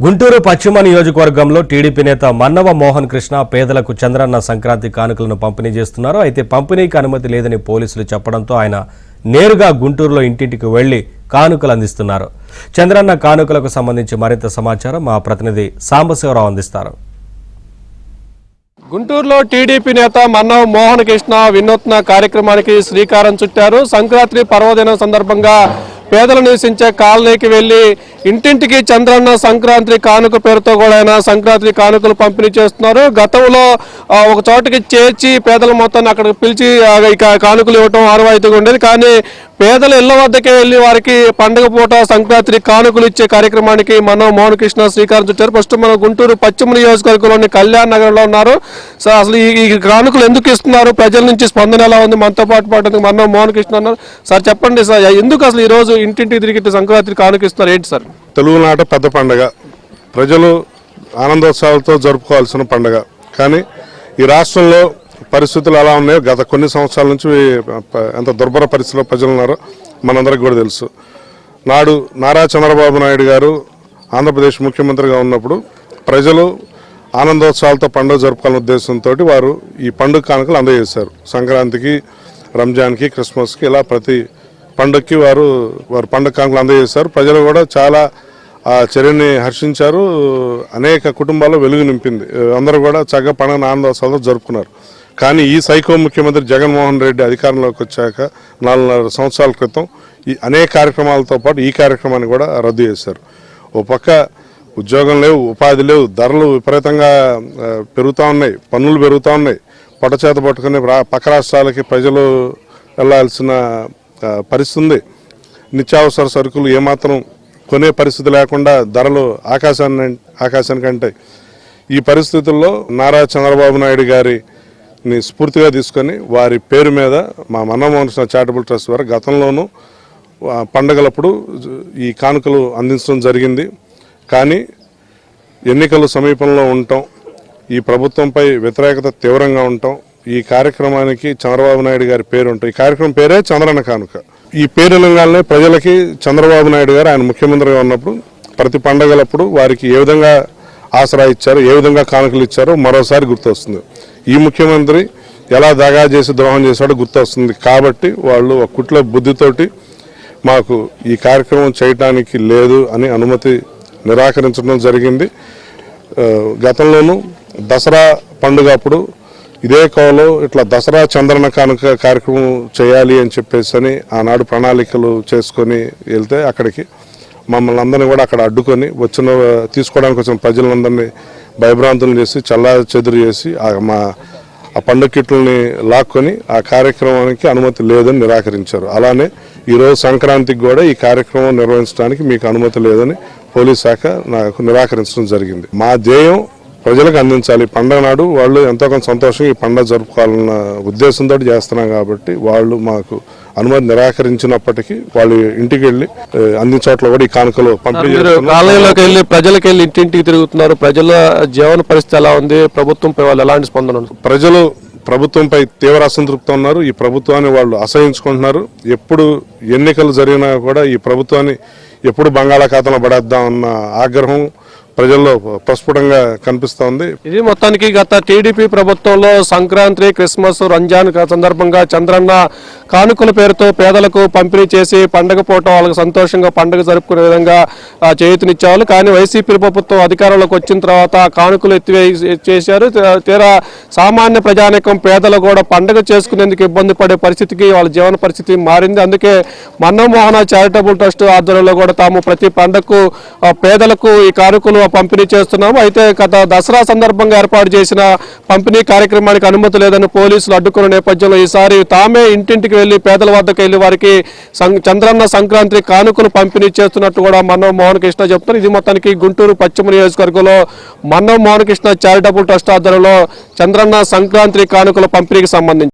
గుంటూరు పశ్చిమ నియోజకవర్గంలో టీడీపీ నేత మన్నవ మోహన్ కృష్ణ పేదలకు చంద్రన్న సంక్రాంతి కానుకలను పంపిణీ చేస్తున్నారు. అయితే పంపిణీకి అనుమతి లేదని పోలీసులు చెప్పడంతో ఆయన నేరుగా గుంటూరులో ఇంటింటికి వెళ్లి కానుకలు అందిస్తున్నారు. చంద్రన్న కానుకలకు సంబంధించి మరింత సమాచారం మా ప్రతినిధి సాంబశివరావు అందిస్తారు. గుంటూరులో టీడీపీ నేత మన్నవ మోహన్ కృష్ణ వినూత్న కార్యక్రమానికి శ్రీకారం చుట్టారు. సంక్రాంతి పర్వదినం సందర్భంగా పేదలు నివసించే కాలనీకి వెళ్లి ఇంటింటికి చంద్రన్న సంక్రాంతి కానుక పేరుతో కూడా ఆయన సంక్రాంతి కానుకలు పంపిణీ చేస్తున్నారు. గతంలో ఒక చోటకి చేర్చి పేదల మొత్తాన్ని అక్కడికి పిలిచి కానుకలు ఇవ్వటం ఆనవాయితీగా ఉండేది. కానీ పేదల ఇళ్ల వద్దకే వెళ్లి వారికి పండుగ పూట సంక్రాంతి కానుకలు ఇచ్చే కార్యక్రమానికి మన్నవ మోహన్ కృష్ణ శ్రీకారం చుట్టారు. ఫస్ట్ మనం గుంటూరు పశ్చిమ నియోజకవర్గంలోని కళ్యాణ్ నగర్లో ఉన్నారు. సో అసలు ఈ కానుకలు ఎందుకు ఇస్తున్నారు, ప్రజల నుంచి స్పందన ఎలా ఉంది, మనతో పాటు మన్నవ మోహన్ కృష్ణ అన్నారు. సార్ చెప్పండి సార్, ఎందుకు అసలు ఈ రోజు ఇంటింటికి తిరిగి సంక్రాంతి కానుక ఇస్తున్నారు, ఏంటి సార్? తెలుగునాట పెద్ద పండుగ, ప్రజలు ఆనందోత్సవాలతో జరుపుకోవాల్సిన పండుగ. కానీ ఈ రాష్ట్రంలో పరిస్థితులు ఎలా ఉన్నాయో గత కొన్ని సంవత్సరాల నుంచి ఎంత దుర్భర పరిస్థితుల్లో ప్రజలు ఉన్నారో మనందరికీ కూడా తెలుసు. నాడు నారా చంద్రబాబు నాయుడు గారు ఆంధ్రప్రదేశ్ ముఖ్యమంత్రిగా ఉన్నప్పుడు ప్రజలు ఆనందోత్సవాలతో పండుగ జరుపుకోవాలనే ఉద్దేశంతో వారు ఈ పండుగ కానుకలు అందజేశారు. సంక్రాంతికి, రంజాన్కి, క్రిస్మస్కి ఇలా ప్రతి పండుగకి వారు పండుగ కానుకలు అందజేశారు. ప్రజలు కూడా చాలా ఆ చర్యని హర్షించారు. అనేక కుటుంబాల్లో వెలుగు నింపింది. అందరూ కూడా చక్కగా పండుగ ఆనందోత్సవాలతో జరుపుకున్నారు. కానీ ఈ సైకో ముఖ్యమంత్రి జగన్మోహన్ రెడ్డి అధికారంలోకి వచ్చాక 4.5 సంవత్సరాల క్రితం ఈ అనేక కార్యక్రమాలతో పాటు ఈ కార్యక్రమాన్ని కూడా రద్దు చేశారు. ఓ పక్క ఉద్యోగం లేవు, ఉపాధి లేవు, ధరలు విపరీతంగా పెరుగుతూ ఉన్నాయి, పన్నులు పెరుగుతూ ఉన్నాయి. పొట్టచేత పట్టుకుని పక్క రాష్ట్రాలకి ప్రజలు వెళ్లాల్సిన పరిస్థితి ఉంది. నిత్యావసర సరుకులు ఏమాత్రం కొనే పరిస్థితి లేకుండా ధరలు ఆకాశానికంటే ఈ పరిస్థితుల్లో నారా చంద్రబాబు నాయుడు గారిని స్ఫూర్తిగా తీసుకొని వారి పేరు మీద మా మన్నవ మోహన్ కృష్ణ చారిటబుల్ ట్రస్ట్ వారు గతంలోనూ పండుగలప్పుడు ఈ కానుకలు అందించడం జరిగింది. కానీ ఎన్నికలు సమీపంలో ఉండటం, ఈ ప్రభుత్వంపై వ్యతిరేకత తీవ్రంగా ఉండటం, ఈ కార్యక్రమానికి చంద్రబాబు నాయుడు గారి పేరు ఉంటుంది. ఈ కార్యక్రమం పేరే చంద్రన్న కానుక. ఈ పేరు వినగానే ప్రజలకి చంద్రబాబు నాయుడు గారు ఆయన ముఖ్యమంత్రిగా ఉన్నప్పుడు ప్రతి పండగలప్పుడు వారికి ఏ విధంగా ఆసరా ఇచ్చారో, ఏ విధంగా కానుకలు ఇచ్చారో మరోసారి గుర్తొస్తుంది. ఈ ముఖ్యమంత్రి ఎలా దగా చేసి ద్రోహం చేశాడో గుర్తొస్తుంది. కాబట్టి వాళ్ళు ఒక కుట్ల బుద్ధితోటి మాకు ఈ కార్యక్రమం చేయటానికి లేదు అని అనుమతి నిరాకరించడం జరిగింది. గతంలోనూ దసరా పండుగ అప్పుడు ఇదే కోవలో ఇట్లా దసరా చంద్రన్న కానుక కార్యక్రమం చేయాలి అని చెప్పేసి అని ఆనాడు ప్రణాళికలు చేసుకొని వెళ్తే అక్కడికి మమ్మల్ని అందరినీ కూడా అక్కడ అడ్డుకొని తీసుకోవడానికి వచ్చిన ప్రజలందరినీ భయభ్రాంతులు చేసి చెదురు చేసి ఆ పండుగ కిట్లని లాక్కొని ఆ కార్యక్రమానికి అనుమతి లేదని నిరాకరించారు. అలానే ఈరోజు సంక్రాంతికి కూడా ఈ కార్యక్రమం నిర్వహించడానికి మీకు అనుమతి లేదని పోలీస్ శాఖ నాకు నిరాకరించడం జరిగింది. మా ధ్యేయం ప్రజలకు అందించాలి. పండుగ నాడు వాళ్ళు ఎంతో కొంత సంతోషంగా ఈ పండుగ జరుపుకోవాలన్న ఉద్దేశంతో చేస్తున్నాం. కాబట్టి వాళ్ళు మాకు అనుమతి నిరాకరించినప్పటికీ వాళ్ళు ఇంటికి వెళ్ళి అన్ని చోట్ల కూడా ఈ కానుకలు పంపిణీ కాలనీలోకి వెళ్ళి ప్రజలకు వెళ్ళి ఇంటింటికి తిరుగుతున్నారు. ప్రజల జీవన పరిస్థితి ఎలా ఉంది, ప్రభుత్వంపై వాళ్ళు ఎలాంటి స్పందన? ప్రజలు ప్రభుత్వంపై తీవ్ర అసంతృప్తి ఉన్నారు. ఈ ప్రభుత్వాన్ని వాళ్ళు అసహించుకుంటున్నారు. ఎప్పుడు ఎన్నికలు జరిగినా కూడా ఈ ప్రభుత్వాన్ని ఎప్పుడు బంగాళాఖాతంలో పడేద్దాం అన్న ఆగ్రహం ప్రజల్లో ప్రస్ఫుటంగా కనిపిస్తోంది. ఇది మొత్తానికి గత టీడీపీ ప్రభుత్వంలో సంక్రాంతి, క్రిస్మస్, రంజాన్ సందర్భంగా చంద్రన్న కానుకల పేరుతో పేదలకు పంపిణీ చేసి పండుగ పూట వాళ్ళకి సంతోషంగా పండుగ జరుపుకునే విధంగా చేయూతనిచ్చేవాళ్ళు. కానీ వైసీపీ ప్రభుత్వం అధికారంలోకి వచ్చిన తర్వాత కానుకలు ఎత్తివేసేశారు. తీరా సామాన్య ప్రజానీకం పేదలు కూడా పండుగ చేసుకునేందుకు ఇబ్బంది పడే పరిస్థితికి వాళ్ళ జీవన పరిస్థితి మారింది. అందుకే మన్నవ మోహన చారిటబుల్ ట్రస్ట్ ఆధ్వర్యంలో కూడా తాము ప్రతి పండుగకు పేదలకు ఈ కానుకలు పంపిణీ చేస్తున్నాము. అయితే గత దసరా సందర్భంగా ఏర్పాటు చేసిన పంపిణీ కార్యక్రమానికి అనుమతి లేదని పోలీసులు అడ్డుకున్న నేపథ్యంలో ఈసారి తామే ఇంటింటికి వెళ్లి పేదల వద్దకు వెళ్లి వారికి చంద్రన్న సంక్రాంతి కానుకలు పంపిణీ చేస్తున్నట్టు కూడా మన్నవ మోహన్ కృష్ణ చెప్తున్నారు. ఇది మొత్తానికి గుంటూరు పశ్చిమ నియోజకవర్గంలో మన్నవ మోహన్ కృష్ణ చారిటబుల్ ట్రస్ట్ ఆధ్వర్యంలో చంద్రన్న సంక్రాంతి కానుకల పంపిణీకి సంబంధించి